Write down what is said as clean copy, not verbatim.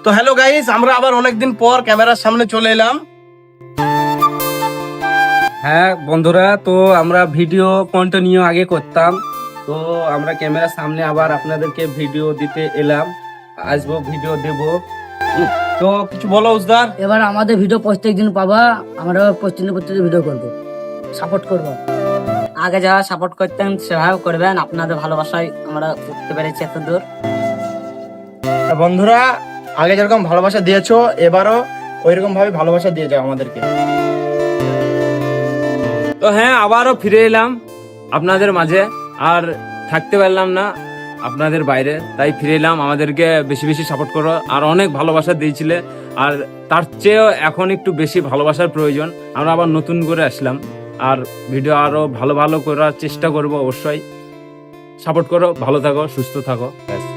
তো hello guys, আমরা আবার অনেকদিন পর ক্যামেরার সামনে চলে এলাম। হ্যাঁ বন্ধুরা, তো আমরা ভিডিও কন্টিনিউ আগে করতাম, তো আমরা ক্যামেরার সামনে আবার আপনাদেরকে ভিডিও দিতে এলাম, আসবো ভিডিও দেব। তো কিছু বলো উজদার। এবার আমাদের ভিডিও প্রত্যেকদিন পাবা, আমরা প্রত্যেকদিন ভিডিও করবো, সাপোর্ট করবো। আগে যারা সাপোর্ট করতেন সেভাবে করবেন, আপনাদের ভালোবাসায় আমরা উঠতে পেরেছি এত দূর। বন্ধুরা, আগে যেরকম ভালোবাসা দিয়েছো এবারও ওইরকম ভাবে ভালোবাসা দিয়ে যাও আমাদেরকে। তো হ্যাঁ, আবারও ফিরে এলাম আপনাদের মাঝে, আর থাকতে পারলাম না আপনাদের বাইরে, তাই ফিরে এলাম। আমাদেরকে বেশি বেশি সাপোর্ট করো, আর অনেক ভালোবাসা দিয়েছিলে, আর তার চেয়েও এখন একটু বেশি ভালোবাসার প্রয়োজন। আমরা আবার নতুন করে আসলাম, আর ভিডিও আরো ভালো ভালো করার চেষ্টা করব। অবশ্যই সাপোর্ট করো, ভালো থাকো, সুস্থ থাকো, ব্যাস।